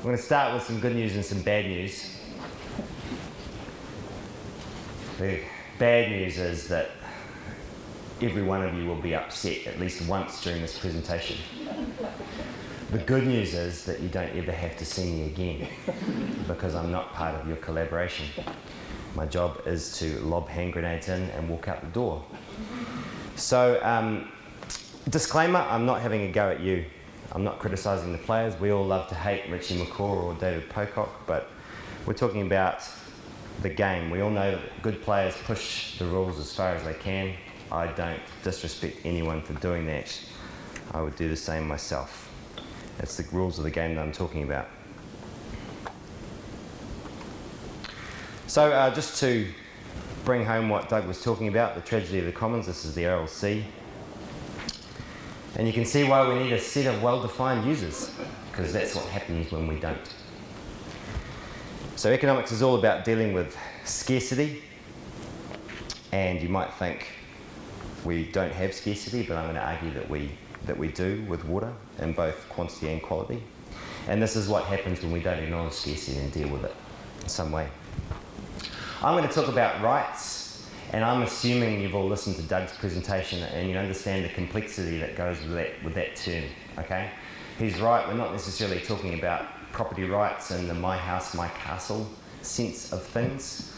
going to start with some good news and some bad news. The bad news is that every one of you will be upset at least once during this presentation. The good news is that you don't ever have to see me again because I'm not part of your collaboration. My job is to lob hand grenades in and walk out the door. So, disclaimer, I'm not having a go at you. I'm not criticising the players. We all love to hate Richie McCaw or David Pocock, but we're talking about the game. We all know that good players push the rules as far as they can. I don't disrespect anyone for doing that. I would do the same myself. It's the rules of the game that I'm talking about. So just to bring home what Doug was talking about, the tragedy of the commons, this is the OLC. And you can see why we need a set of well-defined users, because that's what happens when we don't. So economics is all about dealing with scarcity, and you might think we don't have scarcity, but I'm going to argue that we do with water in both quantity and quality. And this is what happens when we don't acknowledge scarcity and deal with it in some way. I'm going to talk about rights, and I'm assuming you've all listened to Doug's presentation and you understand the complexity that goes with that term, okay? He's right, we're not necessarily talking about property rights and the my house, my castle sense of things,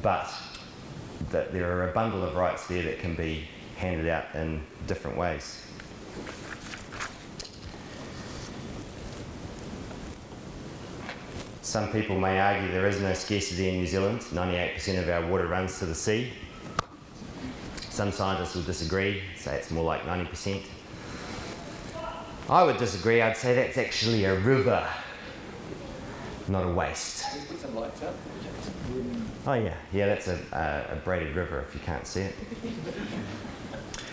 but that there are a bundle of rights there that can be handed out in different ways. Some people may argue there is no scarcity in New Zealand. 98% of our water runs to the sea. Some scientists will disagree, say it's more like 90%. I would disagree, I'd say that's actually a river, not a waste. Can you put some lights up? Oh yeah, that's a braided river if you can't see it.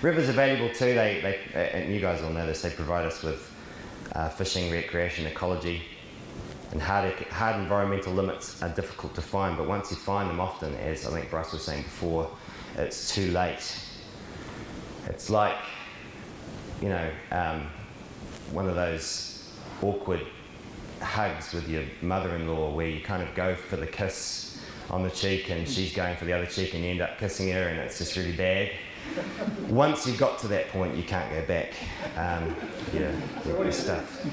Rivers are valuable too, and you guys all know this, they provide us with fishing, recreation, ecology, and hard environmental limits are difficult to find, but once you find them often, as I think Bryce was saying before, it's too late. It's like, you know, one of those awkward hugs with your mother-in-law where you kind of go for the kiss on the cheek and she's going for the other cheek and you end up kissing her and it's just really bad. Once you've got to that point, you can't go back. You're stuff.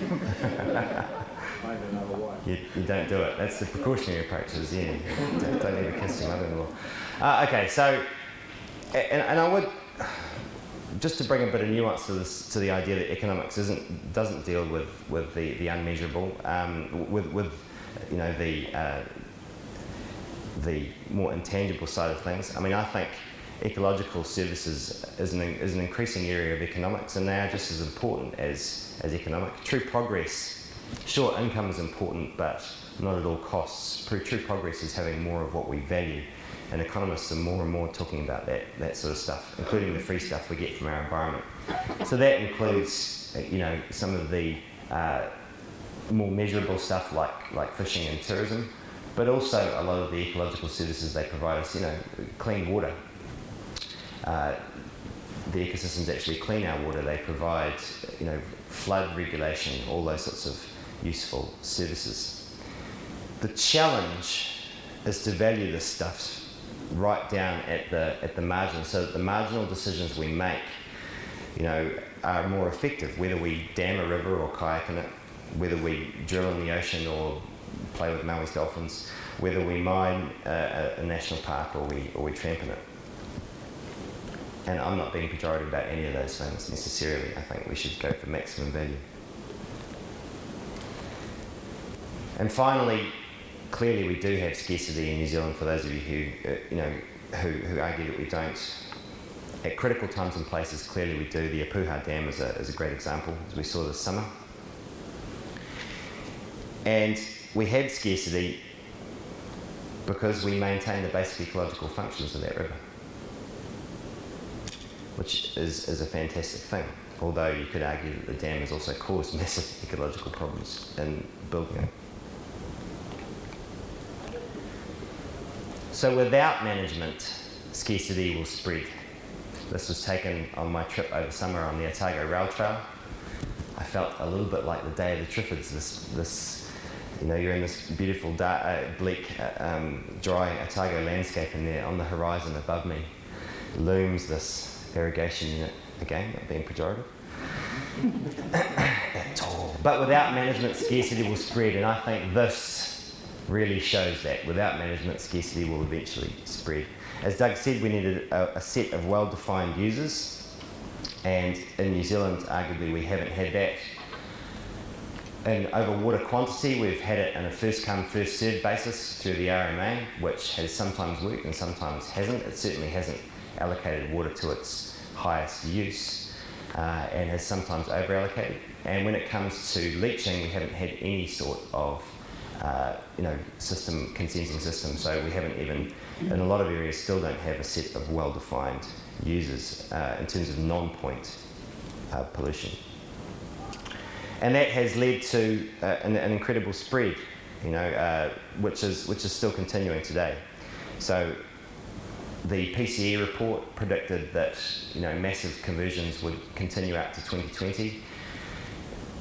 You don't do it. That's the precautionary approaches, yeah. Don't ever kiss your mother-in-law. Okay, so, and I would, just to bring a bit of nuance to this, to the idea that economics doesn't deal with the unmeasurable, with you know the more intangible side of things. I mean, I think ecological services is an increasing area of economics, and they are just as important as economic. True progress. Sure, income is important, but not at all costs. True progress is having more of what we value, and economists are more and more talking about that sort of stuff, including the free stuff we get from our environment. So that includes, you know, some of the more measurable stuff like fishing and tourism, but also a lot of the ecological services they provide us, you know, clean water. The ecosystems actually clean our water. They provide, you know, flood regulation, all those sorts of useful services. The challenge is to value this stuff right down at the margin, so that the marginal decisions we make, you know, are more effective. Whether we dam a river or kayak in it, whether we drill in the ocean or play with Maui's dolphins, whether we mine a national park or we tramp in it. And I'm not being pejorative about any of those things necessarily. I think we should go for maximum value. And finally, clearly we do have scarcity in New Zealand. For those of you who argue that we don't, at critical times and places, clearly we do. The Apuha Dam is a great example, as we saw this summer. And we had scarcity because we maintained the basic ecological functions of that river, which is a fantastic thing, although you could argue that the dam has also caused massive ecological problems in building it. So without management, scarcity will spread. This was taken on my trip over summer on the Otago Rail Trail. I felt a little bit like the Day of the Triffids, this You know, you're in this beautiful, dark, bleak, dry Otago landscape, and there on the horizon above me looms this irrigation unit, again, not being pejorative. That tall. But without management, scarcity will spread, and I think this really shows that. Without management, scarcity will eventually spread. As Doug said, we needed a set of well-defined users, and in New Zealand, arguably, we haven't had that. And over water quantity, we've had it on a first-come, first-served basis through the RMA, which has sometimes worked and sometimes hasn't. It certainly hasn't allocated water to its highest use, and has sometimes over-allocated. And when it comes to leaching, we haven't had any sort of consenting system. So we haven't even, in a lot of areas, still don't have a set of well-defined users in terms of non-point pollution. And that has led to an incredible spread, which is still continuing today. So the PCE report predicted that massive conversions would continue out to 2020.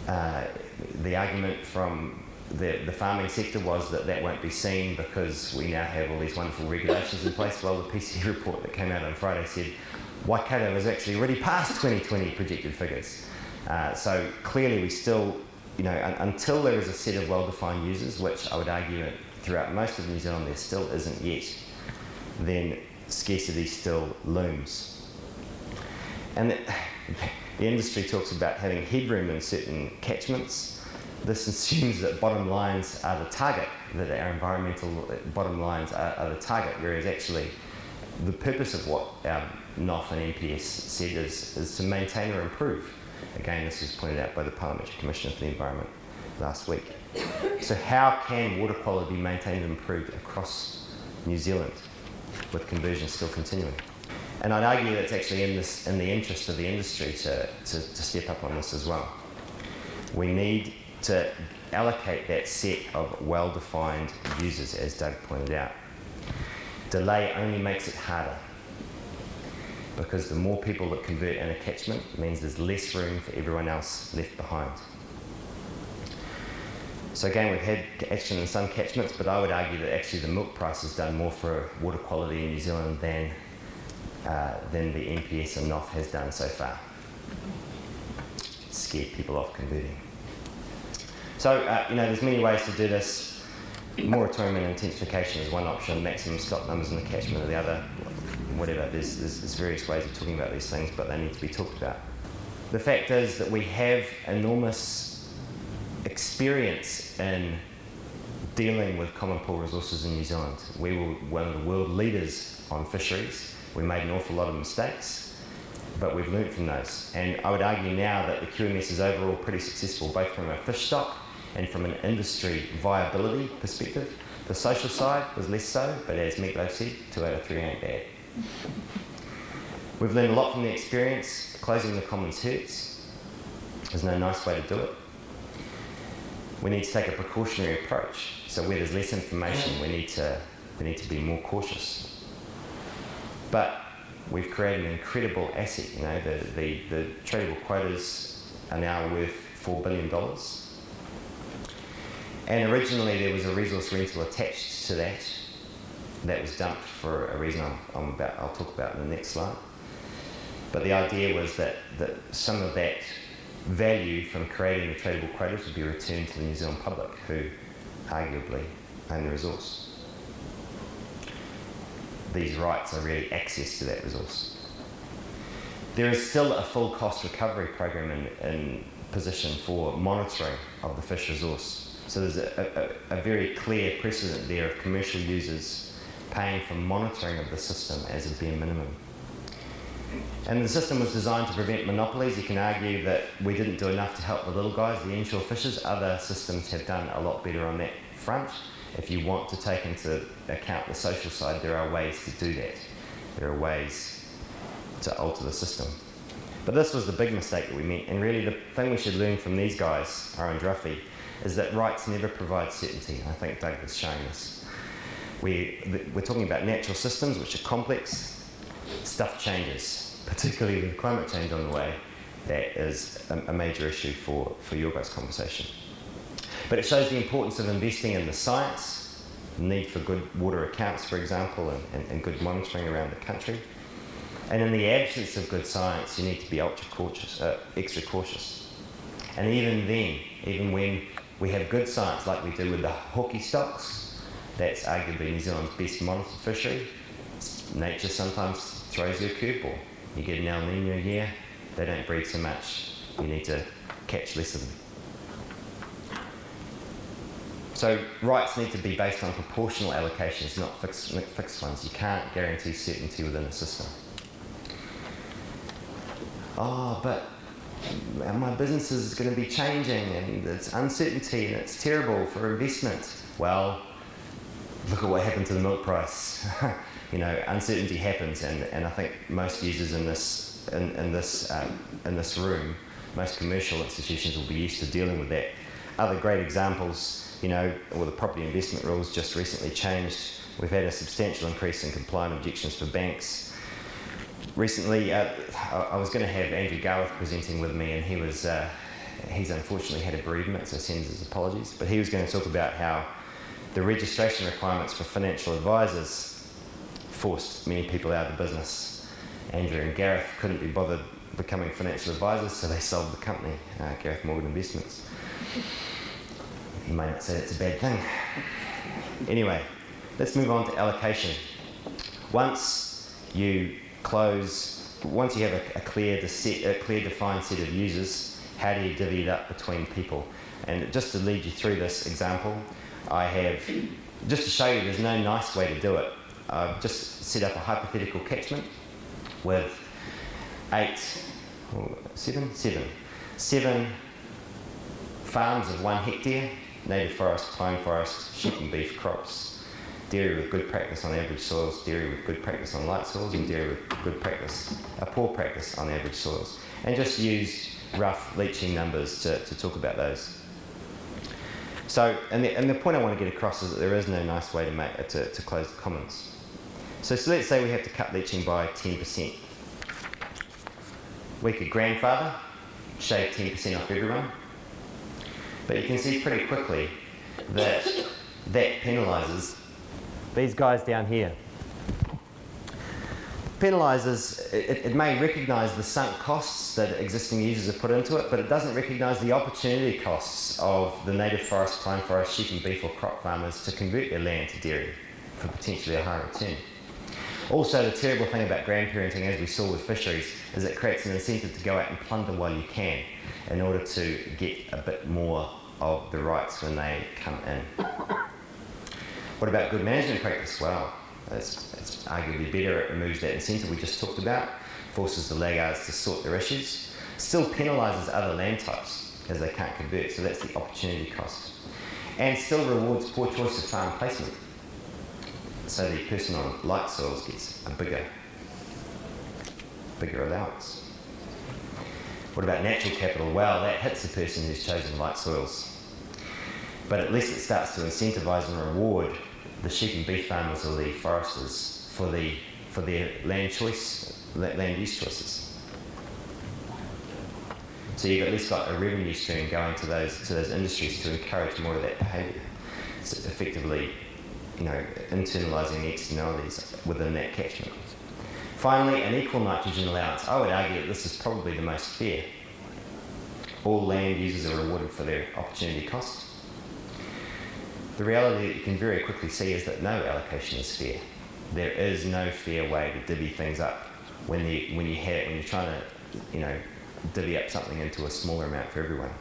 The argument from the farming sector was that won't be seen because we now have all these wonderful regulations in place. Well, the PCE report that came out on Friday said Waikato has actually already passed 2020 projected figures. So clearly we still, until there is a set of well-defined users, which I would argue throughout most of New Zealand there still isn't yet, then scarcity still looms. And the industry talks about having headroom in certain catchments. This assumes that bottom lines are the target, that our environmental bottom lines are the target, whereas actually the purpose of what our NOF and NPS said is to maintain or improve. Again, this was pointed out by the Parliamentary Commissioner for the Environment last week. So how can water quality be maintained and improved across New Zealand with conversion still continuing? And I'd argue that it's actually in the interest of the industry to step up on this as well. We need to allocate that set of well-defined users, as Doug pointed out. Delay only makes it harder, because the more people that convert in a catchment means there's less room for everyone else left behind. So again, we've had action in some catchments, but I would argue that actually the milk price has done more for water quality in New Zealand than the NPS and NOF has done so far. It's scared people off converting. So, there's many ways to do this. Moratorium and intensification is one option, maximum stock numbers in the catchment are the other. Whatever, there's various ways of talking about these things, but they need to be talked about. The fact is that we have enormous experience in dealing with common pool resources in New Zealand. We were one of the world leaders on fisheries. We made an awful lot of mistakes, but we've learnt from those. And I would argue now that the QMS is overall pretty successful, both from a fish stock and from an industry viability perspective. The social side was less so, but as Meatloaf said, 2 out of 3 ain't bad. We've learned a lot from the experience. Closing the commons hurts. There's no nice way to do it. We need to take a precautionary approach. So where there's less information, we need to be more cautious. But we've created an incredible asset. The tradable quotas are now worth $4 billion. And originally there was a resource rental attached to that. That was dumped for a reason I'll talk about in the next slide. But the idea was that some of that value from creating the tradable quotas would be returned to the New Zealand public, who arguably own the resource. These rights are really access to that resource. There is still a full cost recovery program in position for monitoring of the fish resource. So there's a very clear precedent there of commercial users paying for monitoring of the system as a bare minimum. And the system was designed to prevent monopolies. You can argue that we didn't do enough to help the little guys, the inshore fishers. Other systems have done a lot better on that front. If you want to take into account the social side, there are ways to do that. There are ways to alter the system. But this was the big mistake that we made. And really the thing we should learn from these guys, Aaron Druffy, is that rights never provide certainty. I think Doug was showing this. We're talking about natural systems, which are complex. Stuff changes, particularly with climate change on the way. That is a major issue for your guys' conversation. But it shows the importance of investing in the science, the need for good water accounts, for example, and good monitoring around the country. And in the absence of good science, you need to be extra cautious. And even then, even when we have good science, like we do with the hoki stocks, that's arguably New Zealand's best monitored fishery, nature sometimes throws you a curveball. You get an El Niño year, they don't breed so much, you need to catch less of them. So rights need to be based on proportional allocations, not fixed ones. You can't guarantee certainty within a system. Oh, but my business is going to be changing and it's uncertainty and it's terrible for investment. Well, look at what happened to the milk price. You know, uncertainty happens, and I think most users in this room, most commercial institutions will be used to dealing with that. Other great examples, you know, well, the property investment rules just recently changed. We've had a substantial increase in compliant objections for banks. Recently, I was going to have Andrew Gareth presenting with me, and he's unfortunately had a bereavement, so sends his apologies. But he was going to talk about how the registration requirements for financial advisors forced many people out of the business. Andrew and Gareth couldn't be bothered becoming financial advisors, so they sold the company, Gareth Morgan Investments. You may not say it's a bad thing. Anyway, let's move on to allocation. Once you have a clear defined set of users, how do you divvy it up between people? And just to lead you through this example, just to show you there's no nice way to do it, I've just set up a hypothetical catchment with seven farms of 1 hectare, native forest, pine forest, sheep and beef crops, dairy with good practice on average soils, dairy with good practice on light soils, and dairy with poor practice on average soils. And just use rough leaching numbers to talk about those. So, and the point I want to get across is that there is no nice way to close the commons. So let's say we have to cut leaching by 10%. We could grandfather, shave 10% off everyone, but you can see pretty quickly that penalises these guys down here. Penalises, it may recognise the sunk costs that existing users have put into it, but it doesn't recognise the opportunity costs of the native forest, pine forest, sheep and beef or crop farmers to convert their land to dairy for potentially a higher return. Also, the terrible thing about grandparenting, as we saw with fisheries, is it creates an incentive to go out and plunder while you can in order to get a bit more of the rights when they come in. What about good management practice? Well, it's arguably better. It removes that incentive we just talked about, forces the laggards to sort their issues, still penalises other land types as they can't convert, so that's the opportunity cost, and still rewards poor choice of farm placement. So the person on light soils gets a bigger allowance. What about natural capital? Well, that hits the person who's chosen light soils. But at least it starts to incentivise and reward the sheep and beef farmers or the foresters for their land use choices. So you've at least got a revenue stream going to those industries to encourage more of that behaviour. It's effectively, internalising the externalities within that catchment. Finally, an equal nitrogen allowance. I would argue that this is probably the most fair. All land users are rewarded for their opportunity cost. The reality that you can very quickly see is that no allocation is fair. There is no fair way to divvy things up when you're trying to, divvy up something into a smaller amount for everyone.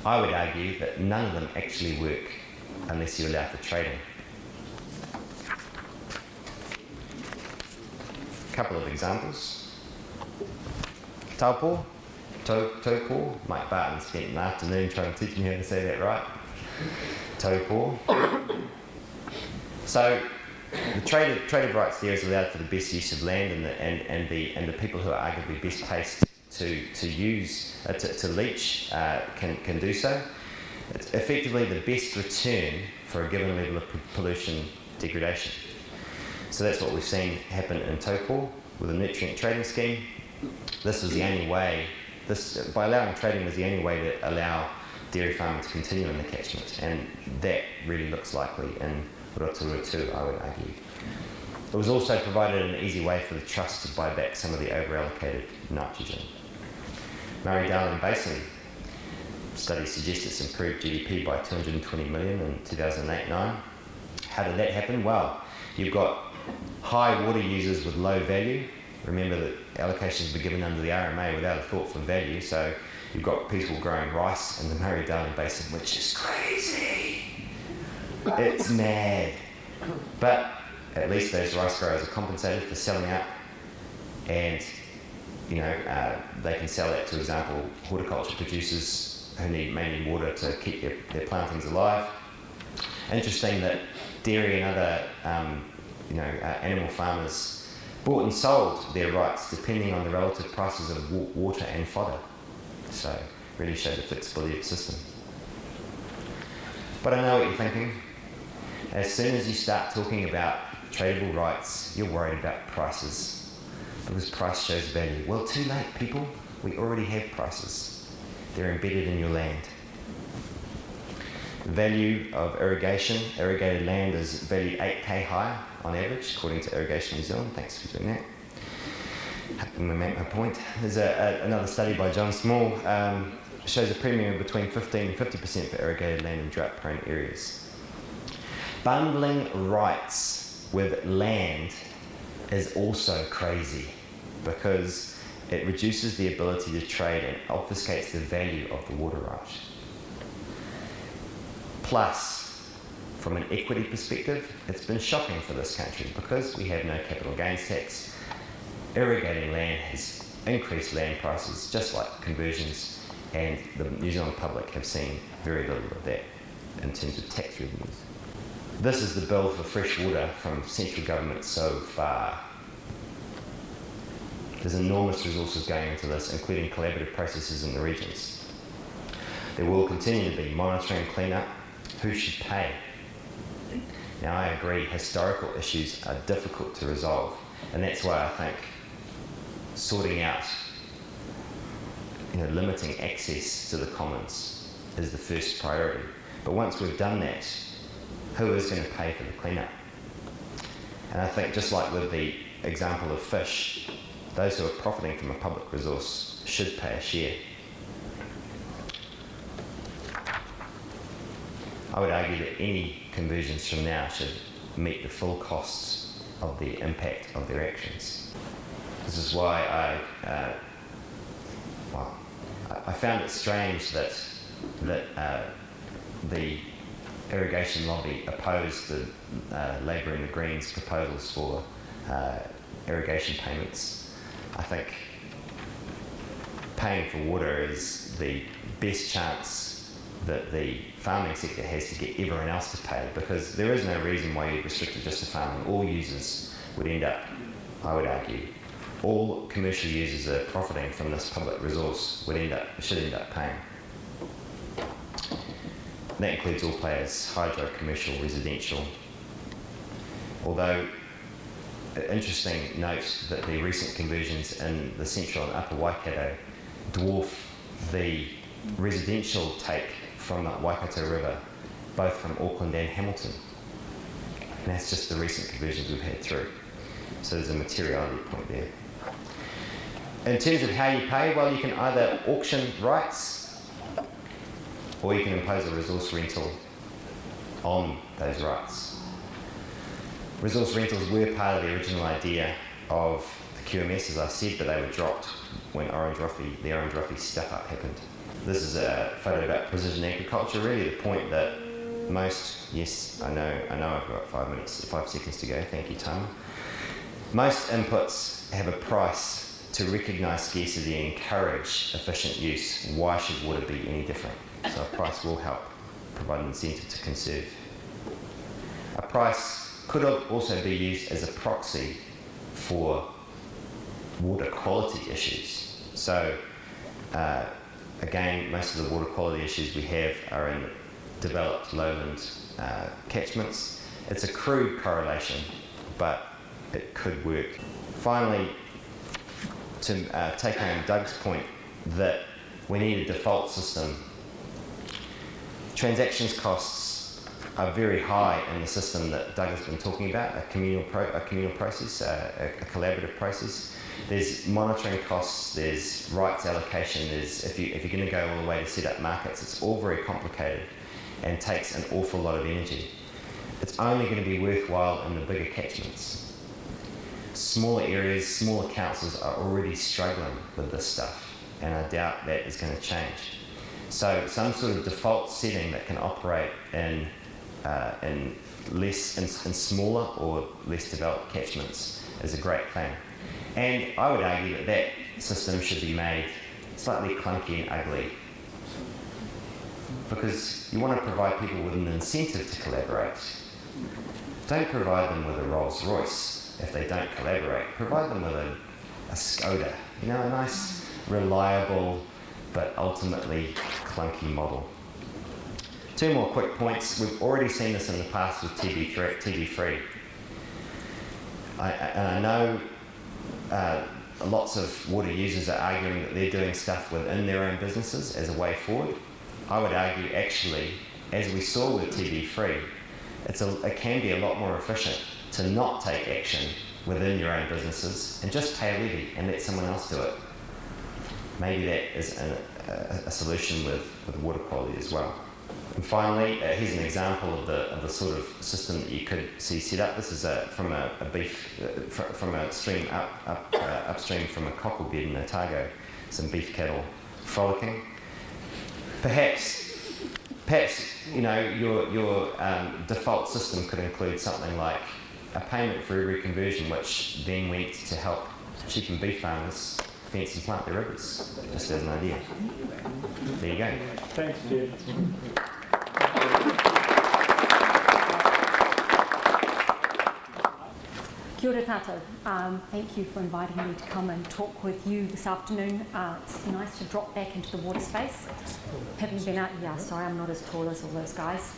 I would argue that none of them actually work unless you allow for trading. A couple of examples. Taupo, Mike Barton spent an afternoon trying to teach me how to say that right. Taupo. So the traded rights there is allowed for the best use of land and the people who are arguably best placed to leach can do so. It's effectively the best return for a given level of pollution degradation. So that's what we've seen happen in Taupo with a nutrient trading scheme. This was the only way, by allowing trading was the only way to allow dairy farming to continue in the catchment, and that really looks likely in Rotorua too, I would argue. It was also provided an easy way for the trust to buy back some of the over-allocated nitrogen. Murray-Darling Basin studies suggest it's improved GDP by 220 million in 2008-9. How did that happen? Well, you've got high water users with low value. Remember that allocations were given under the RMA without a thought for value, so you've got people growing rice in the Murray-Darling Basin, which is crazy. It's mad. But at least those rice growers are compensated for selling out, and they can sell that to, for example, horticulture producers who may need water to keep their plantings alive. Interesting that dairy and other animal farmers bought and sold their rights depending on the relative prices of water and fodder. So really showed the flexibility of the system. But I know what you're thinking. As soon as you start talking about tradable rights, you're worried about prices, because price shows value. Well, too late, people. We already have prices. They're embedded in your land. The value of irrigated land is valued 8k higher on average, according to Irrigation New Zealand. Thanks for doing that. Helping me make my point. There's another study by John Small, shows a premium of between 15 and 50% for irrigated land in drought-prone areas. Bundling rights with land is also crazy, because it reduces the ability to trade and obfuscates the value of the water right. Plus, from an equity perspective, it's been shocking for this country because we have no capital gains tax. Irrigating land has increased land prices, just like conversions, and the New Zealand public have seen very little of that in terms of tax revenues. This is the bill for fresh water from central government so far. There's enormous resources going into this, including collaborative processes in the regions. There will continue to be monitoring and clean-up. Who should pay? Now, I agree, historical issues are difficult to resolve, and that's why I think sorting out, limiting access to the commons is the first priority. But once we've done that, who is going to pay for the cleanup? And I think, just like with the example of fish, those who are profiting from a public resource should pay a share. I would argue that any conversions from now should meet the full costs of the impact of their actions. This is why I found it strange that the irrigation lobby opposed the Labour and the Greens proposals for irrigation payments. I think paying for water is the best chance that the farming sector has to get everyone else to pay, because there is no reason why you'd restrict it just to farming. All users would end up, I would argue, all commercial users that are profiting from this public resource should end up paying. That includes all players, hydro, commercial, residential. Although, interesting note that the recent conversions in the central and upper Waikato dwarf the residential take from the Waikato River, both from Auckland and Hamilton. And that's just the recent conversions we've had through. So there's a materiality point there. In terms of how you pay, well, you can either auction rights, or you can impose a resource rental on those rights. Resource rentals were part of the original idea of the QMS, as I said, but they were dropped when the Orange Roughy stuff-up happened. This is a photo about precision agriculture, really the point that most, yes, I know I've got 5 seconds to go, thank you, Tom. Most inputs have a price to recognise scarcity and encourage efficient use. Why should water be any different? So a price will help provide an incentive to conserve. A price could also be used as a proxy for water quality issues. So again, most of the water quality issues we have are in developed lowland catchments. It's a crude correlation, but it could work. Finally, to take home Doug's point that we need a default system Transactions costs are very high in the system that Doug has been talking about, a communal process, a collaborative process. There's monitoring costs, there's rights allocation, there's, if you're going to go all the way to set up markets, it's all very complicated and takes an awful lot of energy. It's only going to be worthwhile in the bigger catchments. Smaller areas, smaller councils are already struggling with this stuff, and I doubt that is going to change. So some sort of default setting that can operate in smaller or less developed catchments is a great thing. And I would argue that that system should be made slightly clunky and ugly, because you want to provide people with an incentive to collaborate. Don't provide them with a Rolls Royce if they don't collaborate. Provide them with a Skoda, you know, a nice, reliable, but ultimately clunky model. Two more quick points. We've already seen this in the past with TB3. I know lots of water users are arguing that they're doing stuff within their own businesses as a way forward. I would argue, actually, as we saw with TB3, it can be a lot more efficient to not take action within your own businesses and just pay a levy and let someone else do it. Maybe that is a solution with water quality as well. And finally, here's an example of the sort of system that you could see set up. This is from a stream upstream from a cockle bed in Otago, some beef cattle frolicking. Perhaps you know, your default system could include something like a payment for every conversion, which then went to help sheep and beef farmers fence and plant their rivers, just as an idea. There you go. Thanks, Geoff. Kia ora tātou. Thank you for inviting me to come and talk with you this afternoon. It's nice to drop back into the water space. Having been out, sorry, I'm not as tall as all those guys.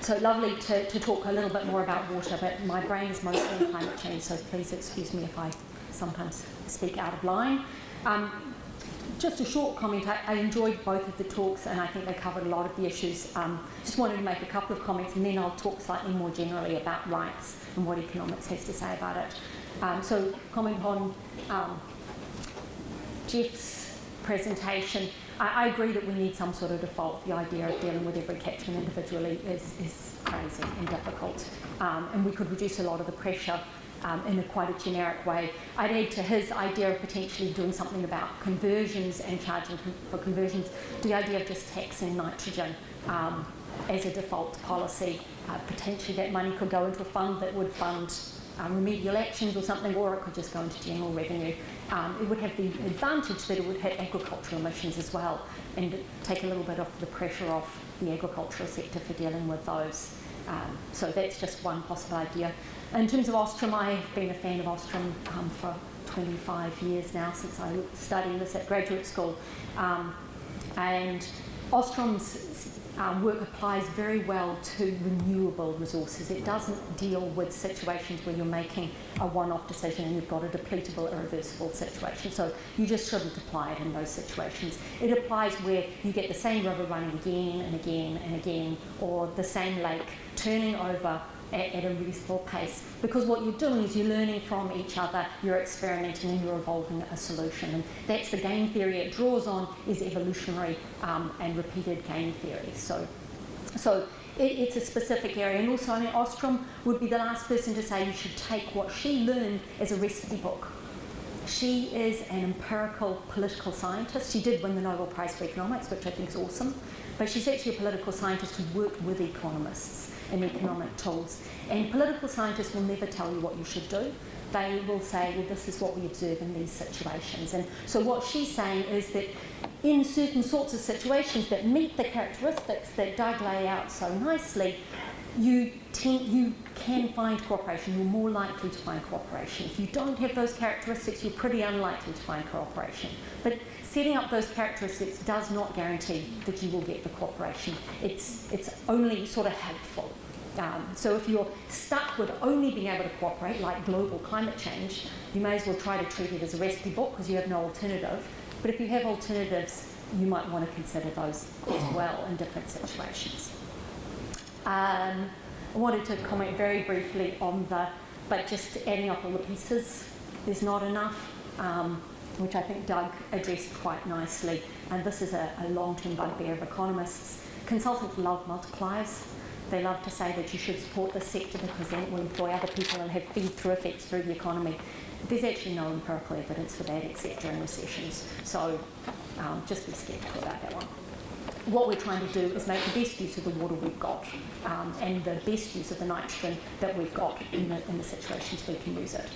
So lovely to talk a little bit more about water, but my brain is mostly on climate change, so please excuse me if I sometimes speak out of line. Just a short comment. I enjoyed both of the talks and I think they covered a lot of the issues. Just wanted to make a couple of comments and then I'll talk slightly more generally about rights and what economics has to say about it. So comment on Geoff's presentation. I agree that we need some sort of default. The idea of dealing with every catchment individually is crazy and difficult. And we could reduce a lot of the pressure in quite a generic way. I'd add to his idea of potentially doing something about conversions and charging for conversions, the idea of just taxing nitrogen as a default policy. Potentially that money could go into a fund that would fund remedial actions or something, or it could just go into general revenue. It would have the advantage that it would hit agricultural emissions as well and take a little bit off the pressure off the agricultural sector for dealing with those. So that's just one possible idea. In terms of Ostrom, I have been a fan of Ostrom for 25 years now, since I studied this at graduate school. And Ostrom's work applies very well to renewable resources. It doesn't deal with situations where you're making a one-off decision and you've got a depletable, irreversible situation. So you just shouldn't apply it in those situations. It applies where you get the same river running again and again and again, or the same lake turning over at a reasonable pace, because what you're doing is you're learning from each other, you're experimenting and you're evolving a solution, and that's the game theory it draws on, is evolutionary and repeated game theory. So it's a specific area, and also I mean, Ostrom would be the last person to say you should take what she learned as a recipe book. She is an empirical political scientist. She did win the Nobel Prize for Economics, which I think is awesome, but she's actually a political scientist who worked with economists and economic tools. And political scientists will never tell you what you should do. They will say, well, this is what we observe in these situations. And so what she's saying is that in certain sorts of situations that meet the characteristics that Doug laid out so nicely, you can find cooperation. You're more likely to find cooperation. If you don't have those characteristics, you're pretty unlikely to find cooperation. But setting up those characteristics does not guarantee that you will get the cooperation. It's only sort of helpful. So if you're stuck with only being able to cooperate, like global climate change, you may as well try to treat it as a recipe book because you have no alternative. But if you have alternatives, you might want to consider those as well in different situations. I wanted to comment very briefly on but just adding up all the pieces is not enough, which I think Doug addressed quite nicely. And this is a long-term bugbear of economists. Consultants love multipliers. They love to say that you should support this sector because then it will employ other people and have feed-through effects through the economy. There's actually no empirical evidence for that except during recessions. So just be sceptical about that one. What we're trying to do is make the best use of the water we've got and the best use of the nitrogen that we've got in the situations we can use it.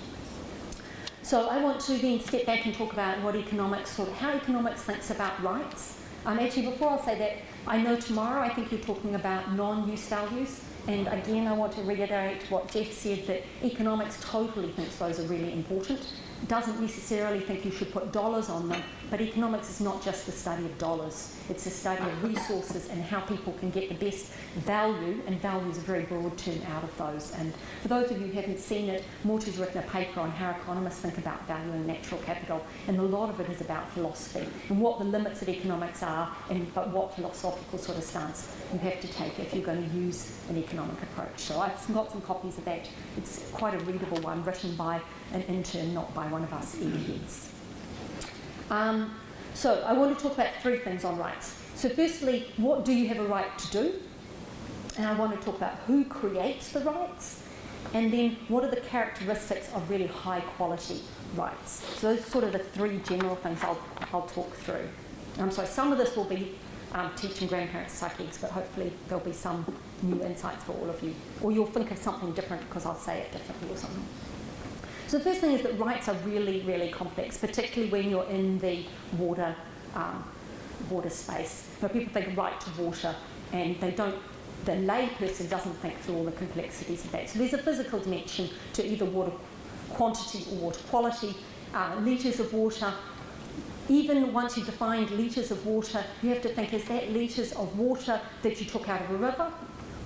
So I want to then step back and talk about how economics thinks about rights. Actually, before I say that, I know tomorrow I think you're talking about non-use values. And again, I want to reiterate what Geoff said, that economics totally thinks those are really important. Doesn't necessarily think you should put dollars on them, but economics is not just the study of dollars. It's a study of resources and how people can get the best value, and value is a very broad term, out of those. And for those of you who haven't seen it, Morty's written a paper on how economists think about valuing natural capital, and a lot of it is about philosophy and what the limits of economics are, but what philosophical sort of stance you have to take if you're going to use an economic approach. So I've got some copies of that. It's quite a readable one, written by an intern, not by one of us eggheads. So I want to talk about three things on rights. So firstly, what do you have a right to do? And I want to talk about who creates the rights, and then what are the characteristics of really high quality rights. So those are sort of the three general things I'll talk through. So some of this will be teaching grandparents psych eggs, but hopefully there'll be some new insights for all of you. Or you'll think of something different because I'll say it differently or something. So the first thing is that rights are really, really complex, particularly when you're in the water space. But people think right to water, and they don't. The lay person doesn't think through all the complexities of that. So there's a physical dimension to either water quantity or water quality, litres of water. Even once you've defined litres of water, you have to think, is that litres of water that you took out of a river,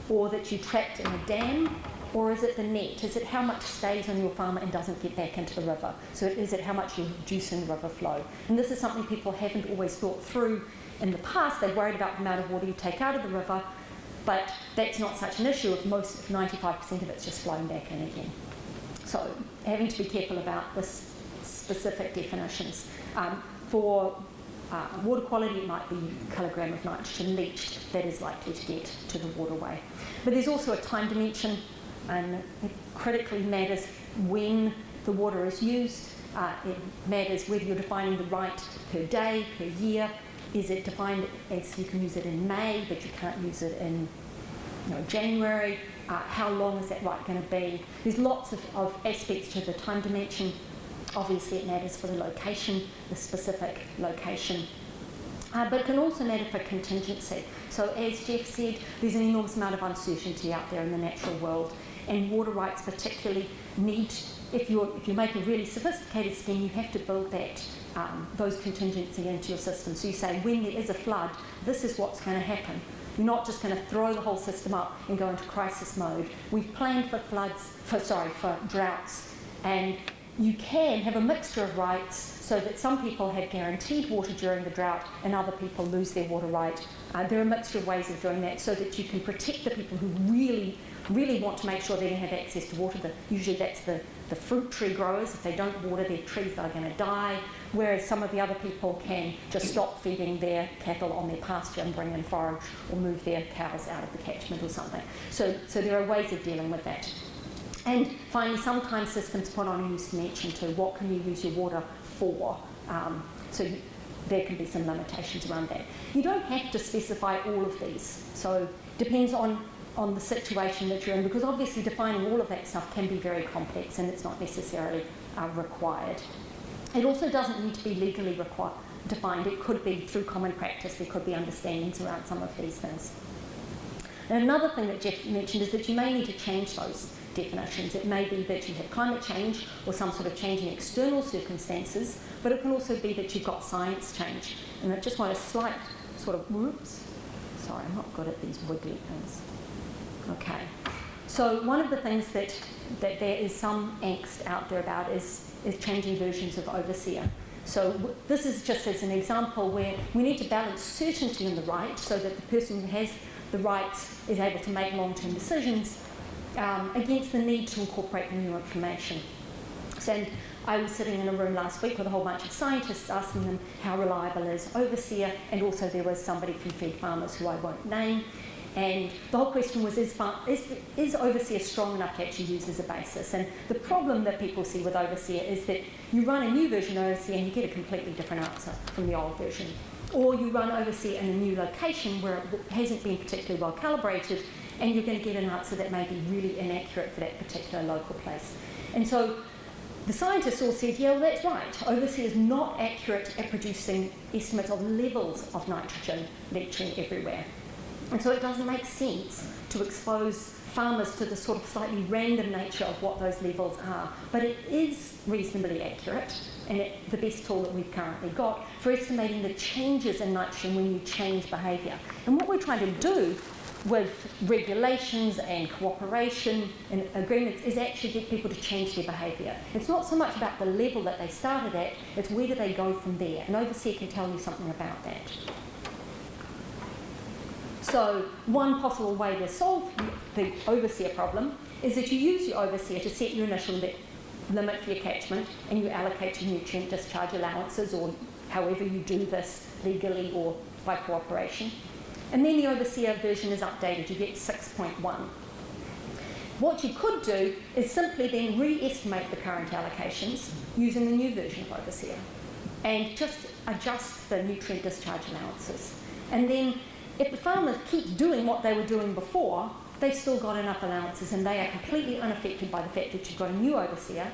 or that you trapped in a dam, or is it the net? Is it how much stays on your farm and doesn't get back into the river? So is it how much you're reducing river flow? And this is something people haven't always thought through. In the past, they worried about the amount of water you take out of the river, but that's not such an issue if 95% of it's just flowing back in again. So having to be careful about this specific definitions. For water quality, it might be a kilogram of nitrogen leached that is likely to get to the waterway. But there's also a time dimension, and it critically matters when the water is used. It matters whether you're defining the right per day, per year. Is it defined as you can use it in May, but you can't use it in January? How long is that right going to be? There's lots of aspects to the time dimension. Obviously, it matters for the location, the specific location. But it can also matter for contingency. So as Geoff said, there's an enormous amount of uncertainty out there in the natural world, and water rights particularly need, if you make a really sophisticated scheme, you have to build that those contingency into your system. So you say, when there is a flood, this is what's going to happen. You're not just going to throw the whole system up and go into crisis mode. We've planned for for droughts, and you can have a mixture of rights so that some people have guaranteed water during the drought and other people lose their water right. There are a mixture of ways of doing that so that you can protect the people who really, really want to make sure they have access to water. Usually that's the fruit tree growers. If they don't water their trees, they're going to die. Whereas some of the other people can just stop feeding their cattle on their pasture and bring in forage, or move their cows out of the catchment or something. So there are ways of dealing with that. And finally, sometimes systems put on a use dimension too. What can you use your water for? So there can be some limitations around that. You don't have to specify all of these. So it depends on the situation that you're in, because obviously defining all of that stuff can be very complex and it's not necessarily required. It also doesn't need to be legally defined. It could be through common practice. There could be understandings around some of these things. And another thing that Geoff mentioned is that you may need to change those definitions. It may be that you have climate change or some sort of change in external circumstances, but it can also be that you've got science change. And I just want a slight sort of, whoops, sorry, I'm not good at these wiggly things. Okay, so one of the things that there is some angst out there about is changing versions of overseer. So this is just as an example where we need to balance certainty in the right so that the person who has the rights is able to make long-term decisions against the need to incorporate the new information. And I was sitting in a room last week with a whole bunch of scientists asking them how reliable is Overseer, and also there was somebody from Feed Farmers who I won't name. And the whole question was, is Overseer strong enough to actually use as a basis? And the problem that people see with Overseer is that you run a new version of Overseer and you get a completely different answer from the old version. Or you run Overseer in a new location where it hasn't been particularly well calibrated, and you're going to get an answer that may be really inaccurate for that particular local place. And so the scientists all said, yeah, well, that's right. Overseer is not accurate at producing estimates of levels of nitrogen leaching everywhere. And so it doesn't make sense to expose farmers to the sort of slightly random nature of what those levels are. But it is reasonably accurate, and the best tool that we've currently got for estimating the changes in nitrogen when you change behaviour. And what we're trying to do with regulations and cooperation and agreements is actually get people to change their behaviour. It's not so much about the level that they started at, it's where do they go from there. And Overseer can tell you something about that. So one possible way to solve the Overseer problem is that you use your Overseer to set your initial limit for your catchment, and you allocate your nutrient discharge allowances, or however you do this legally or by cooperation. And then the Overseer version is updated, you get 6.1. What you could do is simply then re-estimate the current allocations using the new version of Overseer and just adjust the nutrient discharge allowances. And then if the farmers keep doing what they were doing before, they've still got enough allowances and they are completely unaffected by the fact that you've got a new Overseer.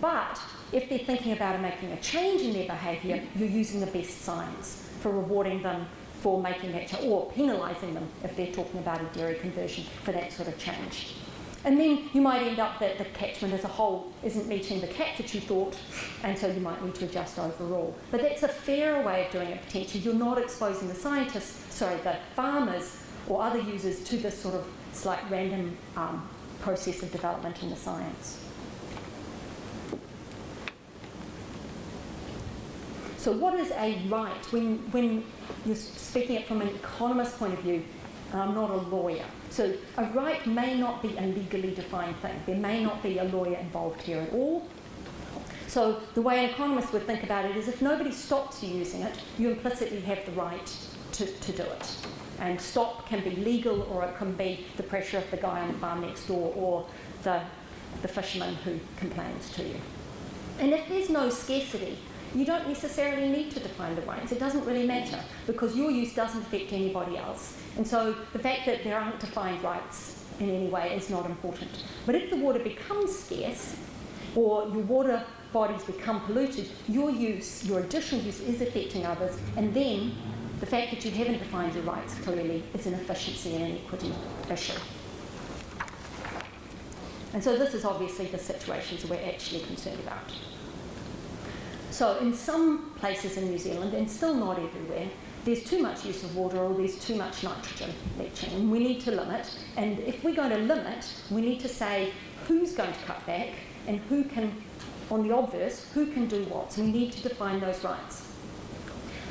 But if they're thinking about making a change in their behaviour, you're using the best science for rewarding them for making that change, or penalising them if they're talking about a dairy conversion for that sort of change. And then you might end up that the catchment as a whole isn't meeting the cap that you thought, and so you might need to adjust overall. But that's a fairer way of doing it potentially. You're not exposing the the farmers or other users to this sort of slight random process of development in the science. So what is a right? When you're speaking it from an economist's point of view, I'm not a lawyer. So a right may not be a legally defined thing. There may not be a lawyer involved here at all. So the way an economist would think about it is if nobody stops you using it, you implicitly have the right to do it. And stop can be legal, or it can be the pressure of the guy on the farm next door, or the fisherman who complains to you. And if there's no scarcity, you don't necessarily need to define the rights. It doesn't really matter, because your use doesn't affect anybody else. And so the fact that there aren't defined rights in any way is not important. But if the water becomes scarce, or your water bodies become polluted, your additional use is affecting others, and then the fact that you haven't defined your rights clearly is an efficiency and an equity issue. And so this is obviously the situations we're actually concerned about. So in some places in New Zealand, and still not everywhere, there's too much use of water, or there's too much nitrogen leaching, and we need to limit. And if we're going to limit, we need to say who's going to cut back and who can, on the obverse, who can do what. So we need to define those rights.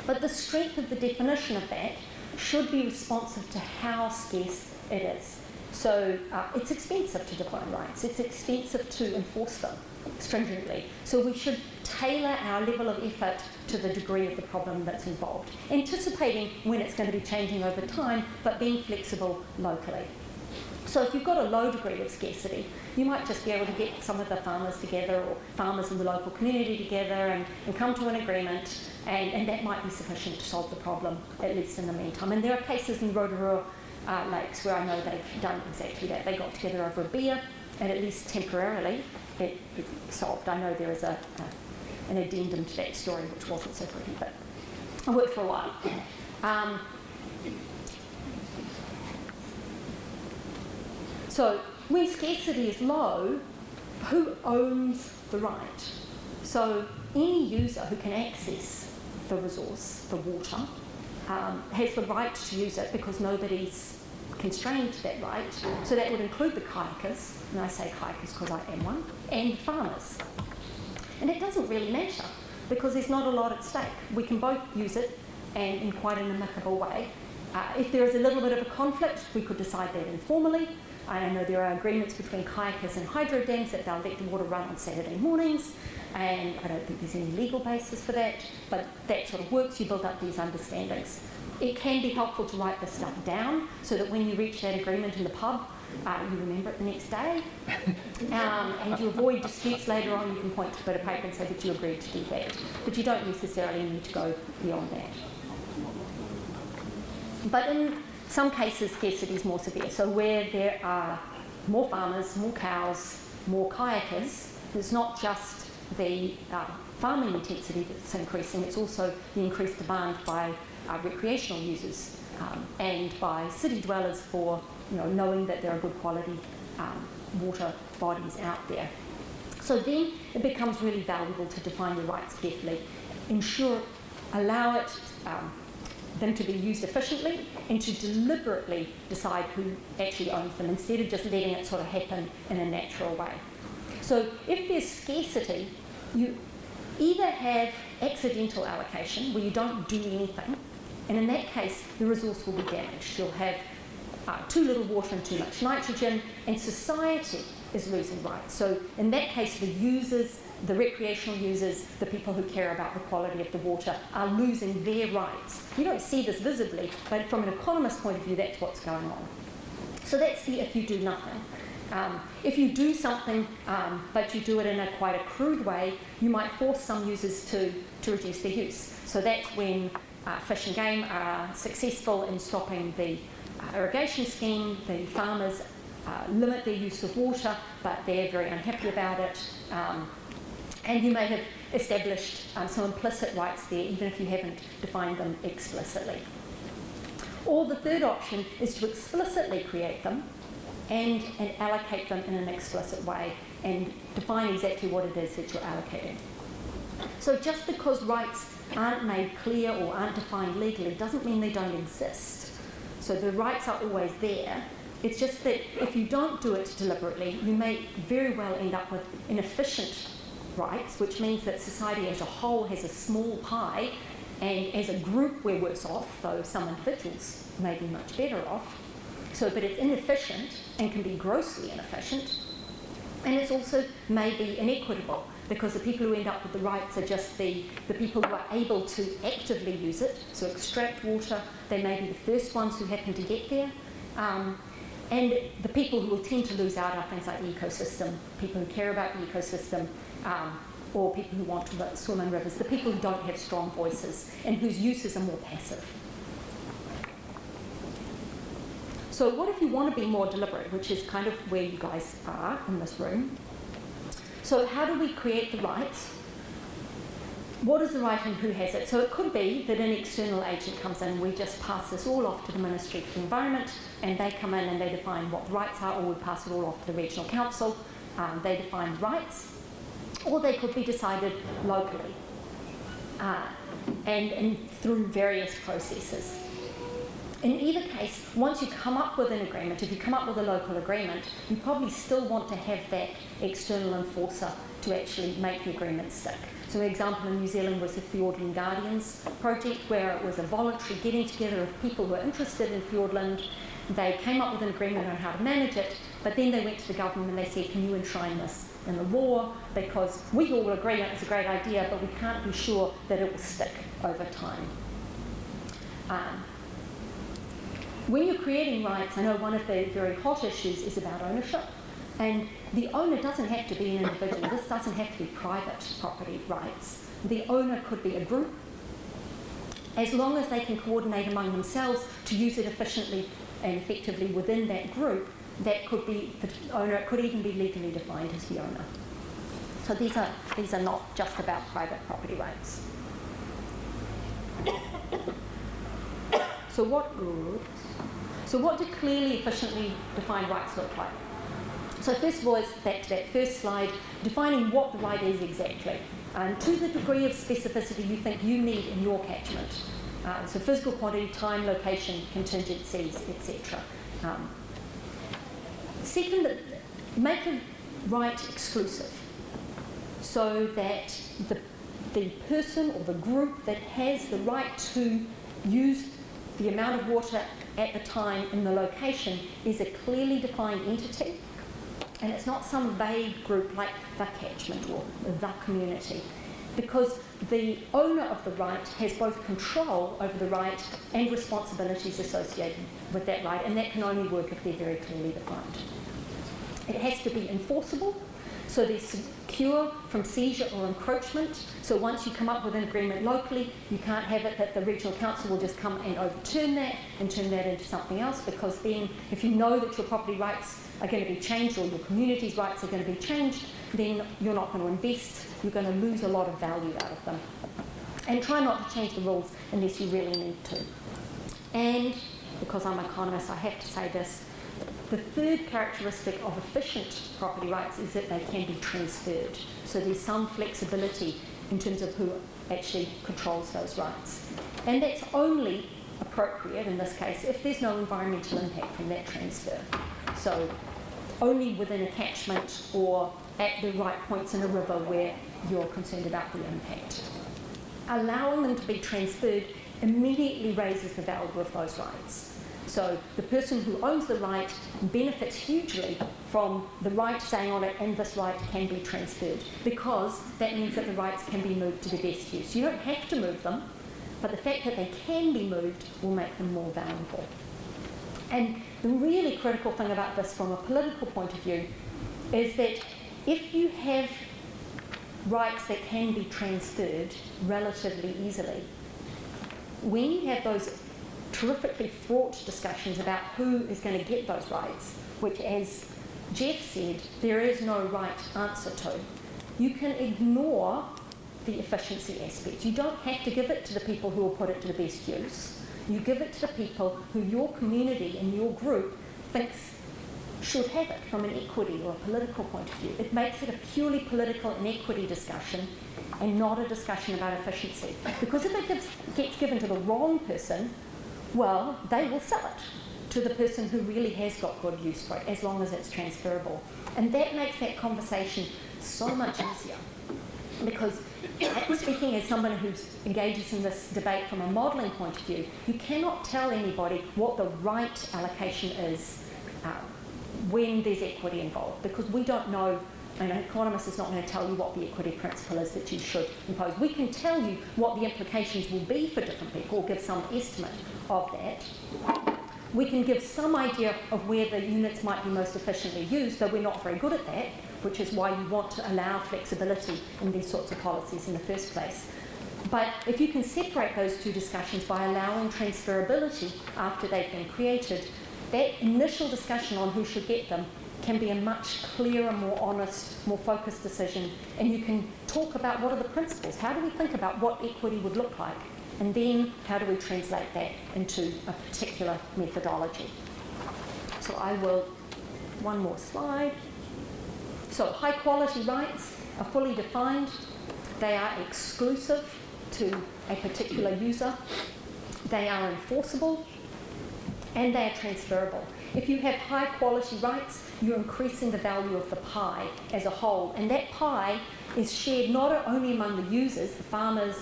But the strength of the definition of that should be responsive to how scarce it is. So it's expensive to define rights. It's expensive to enforce them stringently. So we should tailor our level of effort to the degree of the problem that's involved, anticipating when it's going to be changing over time, but being flexible locally. So if you've got a low degree of scarcity, you might just be able to get some of the farmers together, or farmers in the local community together, and come to an agreement, and that might be sufficient to solve the problem, at least in the meantime. And there are cases in Rotorua lakes where I know they've done exactly that. They got together over a beer, and at least temporarily it solved. I know there is an addendum to that story which wasn't so pretty, but I worked for a while. So when scarcity is low, who owns the right? So any user who can access the resource, the water, has the right to use it because nobody's constrained that right. So that would include the kayakers, and I say kayakers because I am one, and farmers. And it doesn't really matter, because there's not a lot at stake. We can both use it, and in quite an amicable way. If there is a little bit of a conflict, we could decide that informally. I know there are agreements between kayakers and hydro dams that they'll let the water run on Saturday mornings, and I don't think there's any legal basis for that, but that sort of works. You build up these understandings. It can be helpful to write this stuff down so that when you reach that agreement in the pub, you remember it the next day, and you avoid disputes later on. You can point to a bit of paper and say that you agreed to do that, but you don't necessarily need to go beyond that. But in some cases, scarcity is more severe. So where there are more farmers, more cows, more kayakers, it's not just the farming intensity that's increasing, it's also the increased demand by recreational users and by city dwellers for knowing that there are good quality water bodies out there. So then it becomes really valuable to define your rights carefully, allow it them to be used efficiently, and to deliberately decide who actually owns them instead of just letting it sort of happen in a natural way. So if there's scarcity, you either have accidental allocation where you don't do anything, and in that case the resource will be damaged. You'll have too little water and too much nitrogen, and society is losing rights. So in that case, the users, the recreational users, the people who care about the quality of the water are losing their rights. You don't see this visibly, but from an economist's point of view, that's what's going on. So that's the if you do nothing. If you do something, but you do it in quite a crude way, you might force some users to reduce their use. So that's when Fish and Game are successful in stopping the irrigation scheme. The farmers limit their use of water, but they're very unhappy about it. And you may have established some implicit rights there, even if you haven't defined them explicitly. Or the third option is to explicitly create them and allocate them in an explicit way and define exactly what it is that you're allocating. So just because rights aren't made clear or aren't defined legally doesn't mean they don't exist. So the rights are always there. It's just that if you don't do it deliberately, you may very well end up with inefficient rights, which means that society as a whole has a small pie, and as a group we're worse off, though some individuals may be much better off. So, but it's inefficient and can be grossly inefficient, and it's also maybe inequitable, because the people who end up with the rights are just the people who are able to actively use it, so extract water. They may be the first ones who happen to get there. And the people who will tend to lose out are things like the ecosystem, people who care about the ecosystem, or people who want to swim in rivers, the people who don't have strong voices and whose uses are more passive. So what if you want to be more deliberate, which is kind of where you guys are in this room? So how do we create the rights? What is the right and who has it? So it could be that an external agent comes in and we just pass this all off to the Ministry for the Environment, and they come in and they define what the rights are, or we pass it all off to the Regional Council. They define rights, or they could be decided locally and through various processes. In either case, once you come up with an agreement, if you come up with a local agreement, you probably still want to have that external enforcer to actually make the agreement stick. So an example in New Zealand was the Fiordland Guardians project, where it was a voluntary getting together of people who were interested in Fiordland. They came up with an agreement on how to manage it, but then they went to the government and they said, can you enshrine this in the law? Because we all agree it's a great idea, but we can't be sure that it will stick over time. When you're creating rights, I know one of the very hot issues is about ownership. And the owner doesn't have to be an individual. This doesn't have to be private property rights. The owner could be a group. As long as they can coordinate among themselves to use it efficiently and effectively within that group, that could be the owner. It could even be legally defined as the owner. So these are not just about private property rights. So what do clearly, efficiently defined rights look like? So first of all, it's back to that first slide, defining what the right is exactly, and to the degree of specificity you think you need in your catchment. So physical quantity, time, location, contingencies, etc. Second, make a right exclusive, so that the person or the group that has the right to use the amount of water at the time in the location is a clearly defined entity, and it's not some vague group like the catchment or the community, because the owner of the right has both control over the right and responsibilities associated with that right, and that can only work if they're very clearly defined. It has to be enforceable, so they're secure from seizure or encroachment. So once you come up with an agreement locally, you can't have it that the regional council will just come and overturn that and turn that into something else, because then if you know that your property rights are going to be changed or your community's rights are going to be changed, then you're not going to invest, you're going to lose a lot of value out of them. And try not to change the rules unless you really need to. And because I'm an economist, I have to say this, the third characteristic of efficient property rights is that they can be transferred. So there's some flexibility in terms of who actually controls those rights. And that's only appropriate in this case if there's no environmental impact from that transfer. So only within a catchment or at the right points in a river where you're concerned about the impact. Allowing them to be transferred immediately raises the value of those rights. So the person who owns the right benefits hugely from the right staying on it, and this right can be transferred, because that means that the rights can be moved to the best use. You don't have to move them, but the fact that they can be moved will make them more valuable. And the really critical thing about this from a political point of view is that if you have rights that can be transferred relatively easily, when you have those terrifically fraught discussions about who is going to get those rights, which, as Geoff said, there is no right answer to, you can ignore the efficiency aspect. You don't have to give it to the people who will put it to the best use. You give it to the people who your community and your group thinks should have it from an equity or a political point of view. It makes it a purely political and equity discussion and not a discussion about efficiency. Because if it gets given to the wrong person, well, they will sell it to the person who really has got good use for it, as long as it's transferable. And that makes that conversation so much easier. Because speaking as someone who engages in this debate from a modelling point of view, you cannot tell anybody what the right allocation is when there's equity involved, because we don't know. An economist is not going to tell you what the equity principle is that you should impose. We can tell you what the implications will be for different people, or give some estimate of that. We can give some idea of where the units might be most efficiently used, though we're not very good at that, which is why you want to allow flexibility in these sorts of policies in the first place. But if you can separate those two discussions by allowing transferability after they've been created, that initial discussion on who should get them can be a much clearer, more honest, more focused decision, and you can talk about what are the principles. How do we think about what equity would look like? And then how do we translate that into a particular methodology? So I will, one more slide. So high quality rights are fully defined. They are exclusive to a particular user. They are enforceable, and they are transferable. If you have high quality rights, you're increasing the value of the pie as a whole, and that pie is shared not only among the users, the farmers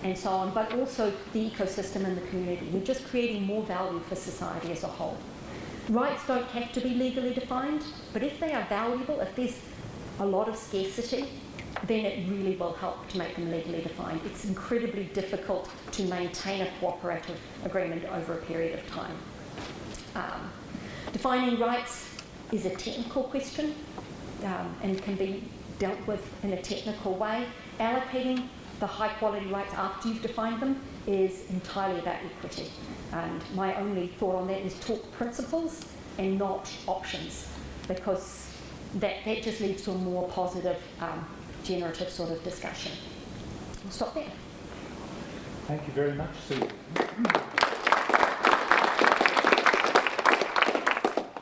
and so on, but also the ecosystem and the community. You're just creating more value for society as a whole. Rights don't have to be legally defined, but if they are valuable, if there's a lot of scarcity, then it really will help to make them legally defined. It's incredibly difficult to maintain a cooperative agreement over a period of time. Defining rights is a technical question and can be dealt with in a technical way. Allocating the high quality rights after you've defined them is entirely about equity. And my only thought on that is talk principles and not options, because that just leads to a more positive, generative sort of discussion. I'll stop there. Thank you very much, Suzi.